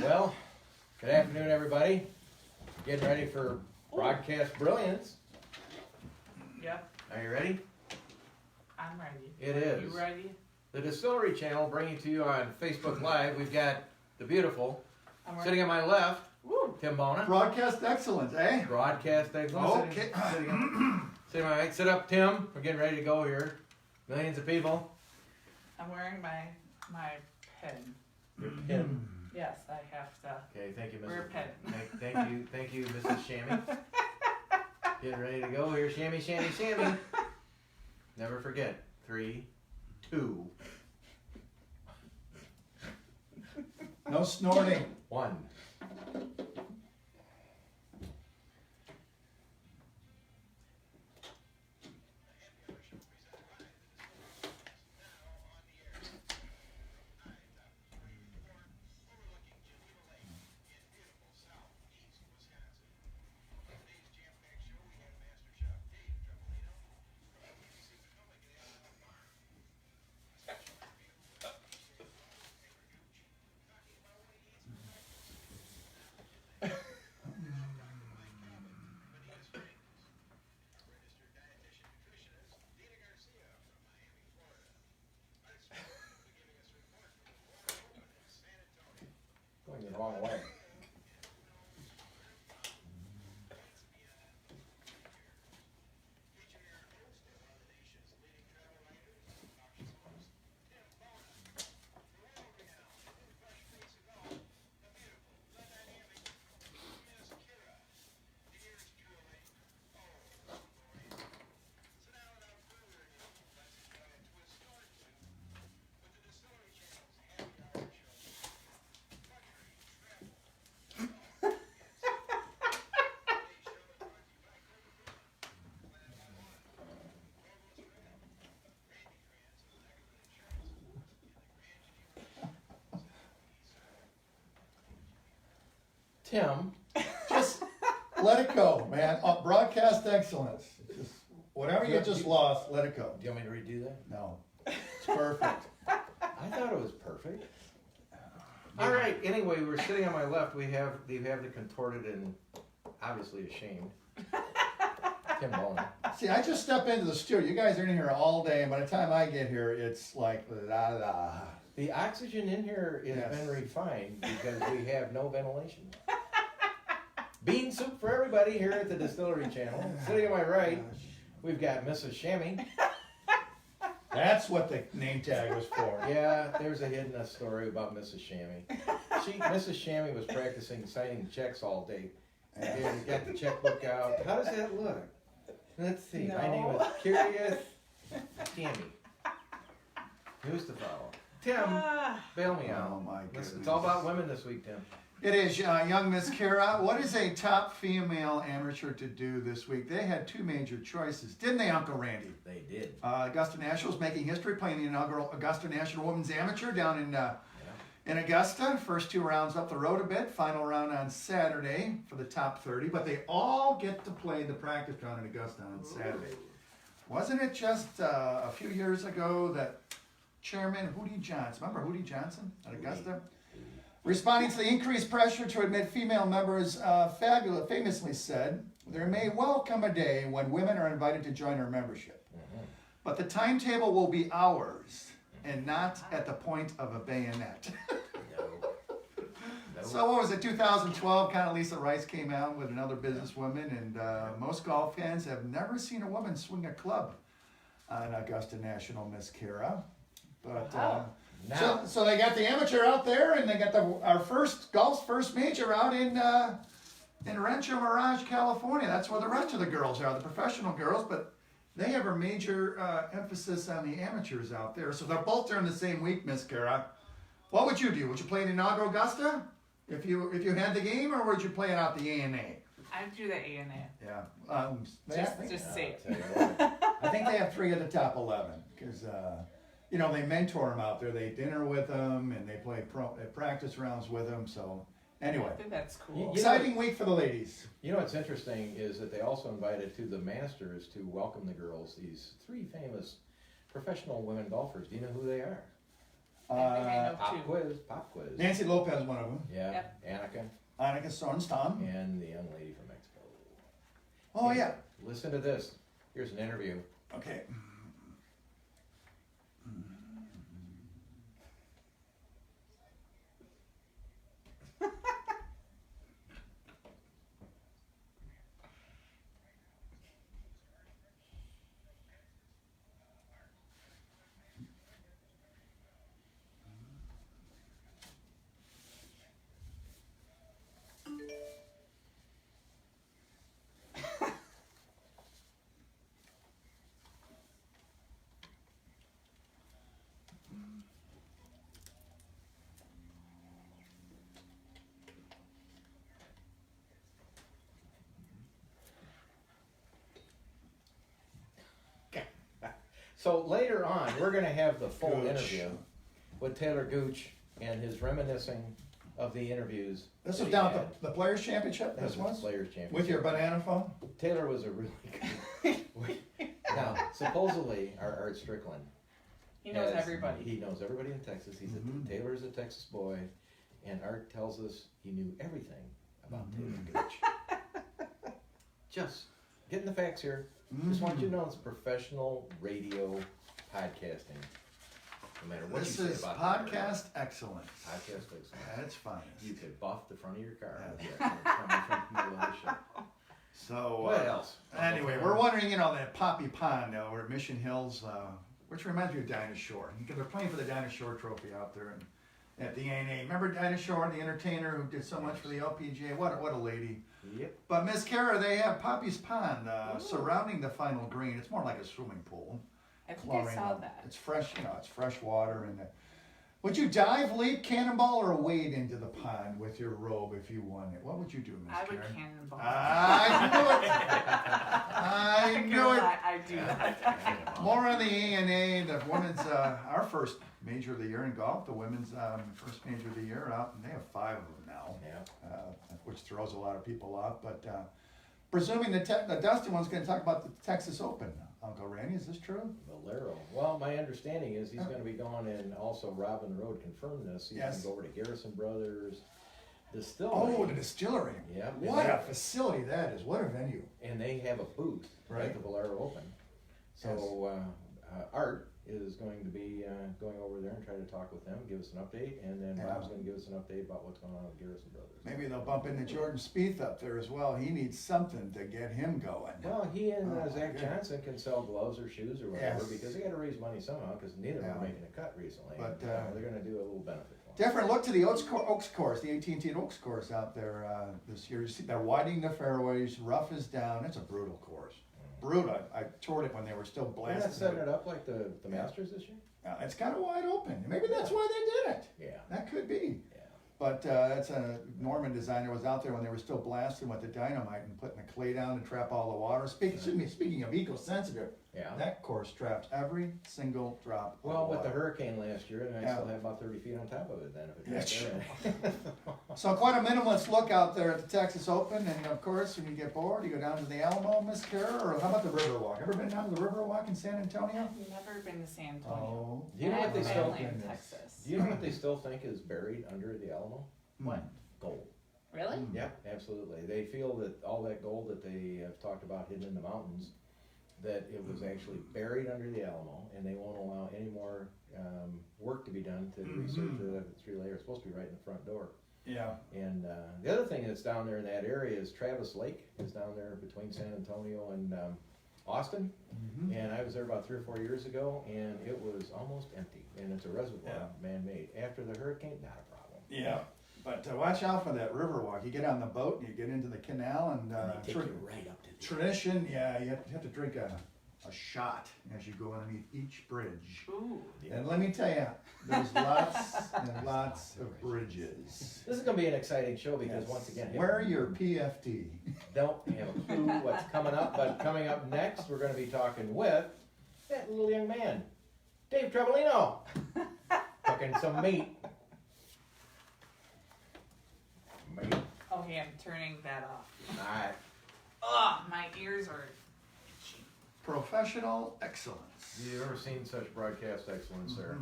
Well, good afternoon, everybody. Getting ready for broadcast brilliance. Yep, Are you ready? I'm ready. It is. You ready? The Distillery Channel bringing to you on Facebook Live. We've got the beautiful, I'm ready. sitting on my left, Woo. Tim Bona. Broadcast excellence, eh? Broadcast excellence. Okay. Sitting on my right. Sit up, Tim. We're getting ready to go here. Millions of people. I'm wearing my pin. Your pin. Yes, I have to. Okay, thank you, Wear a Mrs. pin. Thank you, Mrs. Shammy. Getting ready to go here. Shammy, shammy, shammy. Never forget. 3, 2, No snorting. 1. Going the wrong way. Tim, Just let it go, man. Broadcast excellence. Just whatever you just lost, let it go. do you want me to redo that? No, it's perfect. I thought it was perfect. All right. Anyway, we're sitting on my left. We have the contorted and obviously ashamed Tim Bona. See, I just step into the studio. You guys are in here all day, and by the time I get here, it's like la la. The oxygen in here has Yes. been refined because we have no ventilation. Bean soup for everybody here at the Distillery Channel. Sitting on my right, we've got Mrs. Shammy. That's what the name tag was for. Yeah, there's a hidden story about Mrs. Shammy. Mrs. Shammy was practicing signing checks all day. And got the checkbook out. How does that look? Let's see. No. My name is Curious Shammy. Who's to follow? Tim, Ah, bail me out. Oh my goodness. It's all about women this week, Tim. It is, young Miss Kara. What is a top female amateur to do this week? They had two major choices, didn't they, Uncle Randy? They did. Augusta National's making history, playing the inaugural Augusta National Women's Amateur down in Augusta. First 2 rounds up the road a bit. Final round on Saturday for the top 30. But they all get to play the practice round in Augusta on Saturday. Wasn't it just a few years ago that Chairman Hootie Johnson, remember Hootie Johnson at Augusta? Responding to the increased pressure to admit female members, famously said, "There may well come a day when women are invited to join our membership. But the timetable will be ours and not at the point of a bayonet." No. So what was it, 2012, Condoleezza Rice came out with another businesswoman, and most golf fans have never seen a woman swing a club on Augusta National, Miss Kara. But Wow. so they got the amateur out there, and they got golf's first major out in Rancho Mirage, California. That's where the rest of the girls are, the professional girls, but they have a major emphasis on the amateurs out there. So they're both during the same week, Miss Kara. What would you do? Would you play in inaugural Augusta if you had the game, or would you play it out the A&A? I do the A&A. Yeah. Just safe. I'll tell you what. I think they have 3 of the top 11 because they mentor them out there. They dinner with them and they play practice rounds with them. So anyway, I think that's cool. You exciting week for the ladies. You know what's interesting is that they also invited to the Masters to welcome the girls these 3 famous professional women golfers. Do you know who they are? I know Pop two. quiz. Nancy Lopez, one of them. Yeah, Yep. Annika Sorenstam. and the young lady from Mexico. Oh, Hey, yeah. Listen to this. Here's an interview. Okay. So later on, we're going to have the full Gooch. interview with Taylor Gooch and his reminiscing of the interviews. This that was he down had. at the Players' Championship, That this was was? the Players' Championship. With your banana phone? Taylor was a really good. Now, supposedly, our Art Strickland. He knows has- everybody. He knows everybody in Texas. Taylor's a Texas boy, and Art tells us he knew everything about Taylor Gooch. Just getting the facts here. Just want you to know it's professional radio podcasting. No matter what This you say is about podcast excellence. Podcast excellence. That's fine. You could buff the front of your car. Yeah. with that from the middle of the show. So, What else? anyway, we're wondering, that Poppy Pond over at Mission Hills, which reminds me of Dinah Shore. They're playing for the Dinah Shore Trophy out there at the A&A. Remember Dinah Shore, the entertainer who did so much for the LPGA? What a lady. Yep. But Miss Kara, they have Poppy's Pond surrounding the final green. It's more like a swimming pool. I think I saw Chlorine. that. It's fresh, it's fresh water. And would you dive, leap, cannonball, or wade into the pond with your robe if you won it? What would you do, Miss I Karen? would cannonball. I knew it. I do that. More on the A&A, the women's, our first major of the year in golf, the women's first major of the year out, and they have 5 of them now, Yeah. which throws a lot of people off. But presuming the Dusty one's going to talk about the Texas Open, Uncle Randy, is this true? Valero. Well, my understanding is he's going to be going, and also Robin Road confirmed this. He's Yes. going to go over to Garrison Brothers Distillery. Oh, the distillery. Yeah. What a facility that is. What a venue. And they have a booth Right. at the Valero Open. So Art is going to be going over there and try to talk with them, give us an update, and then Yeah. Rob's going to give us an update about what's going on with Garrison Brothers. Maybe they'll bump into Jordan Spieth up there as well. He needs something to get him going. Well, he and Oh, Zach good. Johnson can sell gloves or shoes or whatever Yes. because they got to raise money somehow because neither of them Yeah. are making a cut recently. But, they're going to do a little benefit for 'em. Different look to the Oaks course, the AT&T Oaks course out there this year. You see, they're widening the fairways, rough is down. It's a brutal course. Brutal. I toured it when they were still They're blasted. not setting it up like the Masters this year? It's kind of wide open. Maybe that's why they did it. Yeah. That could be. Yeah. But that's a Norman designer was out there when they were still blasting with the dynamite and putting the clay down to trap all the water. Speaking of eco-sensitive, Yeah. that course traps every single drop. Well, of with the water. hurricane last year, and I Yeah. still have about 30 feet on top of it then. If it That's gets there. So quite a minimalist look out there at the Texas Open, and of course, when you get bored, you go down to the Alamo, Miss Kara, or how about the Riverwalk? Ever been down to the Riverwalk in San Antonio? I've never been to San Antonio. Oh, Do you know I what have they still family in goodness. Texas. Do you know what they still think is buried under the Alamo? What? Gold. Really? Yeah, absolutely. They feel that all that gold that they have talked about hidden in the mountains, that it was actually buried under the Alamo, and they won't allow any more work to be done to research it. It's really, it's supposed to be right in the front door. yeah. And the other thing that's down there in that area is Travis Lake is down there between San Antonio and Austin. And I was there about 3 or 4 years ago, and it was almost empty. And it's a reservoir, Yeah. man-made. After the hurricane, not a problem. Yeah. But watch out for that Riverwalk. You get on the boat and you get into the canal, and And they take you right up to the tradition, yeah, you have to drink a shot as you go underneath each bridge. Ooh. And let me tell you, there's lots and lots of bridges. This is going to be an exciting show because Yes. once again, Wear your PFT. don't have a clue what's coming up. But coming up next, we're going to be talking with that little young man, Dave Trebolino, cooking some meat. Meat. Okay, I'm turning that off. All right. Ugh, my ears are itchy. Professional excellence. You ever seen such broadcast excellence there?